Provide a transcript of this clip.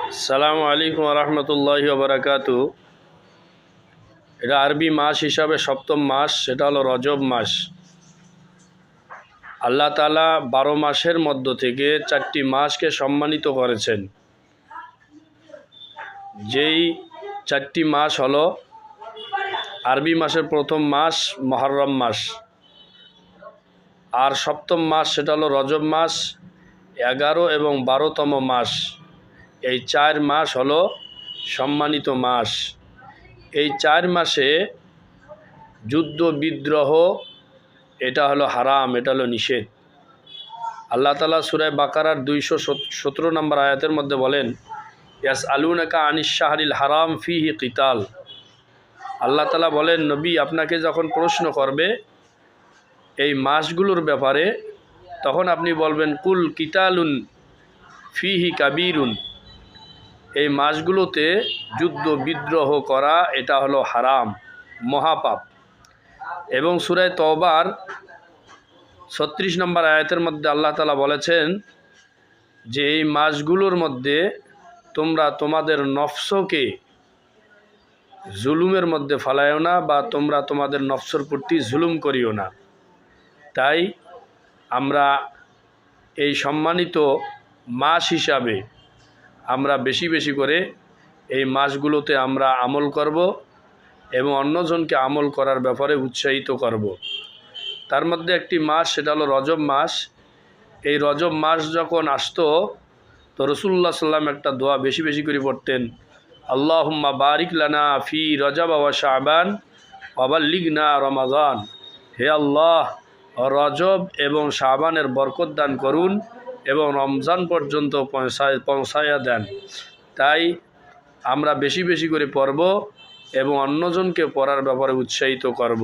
আসসালামু আলাইকুম রহমতুল্লাহি ওবরাকাতু। এটা আরবি মাস হিসাবে সপ্তম মাস, সেটা হলো রজব মাস। আল্লাহ তাআলা 12 মাসের মধ্য থেকে 4টি মাসকে সম্মানিত করেছেন। যেই 4টি মাস হলো আরবি মাসের প্রথম মাস মুহররম মাস, আর সপ্তম মাস সেটা হলো রজব মাস, 11 এবং 12তম মাস। এই 4 মাস হলো সম্মানিত মাস। এই 4 মাসে যুদ্ধ বিদ্রোহ এটা হলো হারাম, এটা হলো নিষেধ। আল্লাহ তাআলা সূরা বাকারার 217 নম্বর আয়াতের মধ্যে বলেন, ইয়াসআলুনাকা আনিশ শাহরিল হারাম ফিহি কিতাল। আল্লাহ তাআলা বলেন, নবী আপনাকে যখন প্রশ্ন করবে এই মাসগুলোর ব্যাপারে, তখন আপনি বলবেন কুল কিতালুন ফিহি কাবীরুন। এই মাসগুলোতে যুদ্ধ বিদ্রোহ করা এটা হলো হারাম, মহাপাপ। এবং সূরা তওবার 36 নম্বর আয়াতের মধ্যে আল্লাহ তাআলা বলেছেন যে এই মাসগুলোর মধ্যে তোমরা তোমাদের নফসকে জুলুমের মধ্যে ফালাইও না, বা তোমরা তোমাদের নফসের প্রতি জুলুম করিও না। তাই আমরা এই সম্মানিত মাস হিসাবে আমরা বেশি বেশি করে এই মাসগুলোতে আমরা আমল করব এবং অন্যজনকে আমল করার ব্যাপারে উৎসাহিত করব। তার মধ্যে একটি মাস সেটা হলো রজব মাস। এই রজব মাস যখন আসতো তো রাসূলুল্লাহ সাল্লাল্লাহু আলাইহি ওয়াসাল্লাম একটা দোয়া বেশি বেশি করে পড়তেন, আল্লাহুম্মা বারিক লানা ফি রজব ওয়া শাবান ওয়া বাল্লিগনা রমাদান। হে আল্লাহ, রজব এবং শাবানের বরকত দান করুন এবং রমজান পর্যন্ত পৌঁছায়া দেন। তাই আমরা বেশি বেশি করে পড়ব এবং অন্যজনকে পড়ার ব্যাপারে উৎসাহিত করব।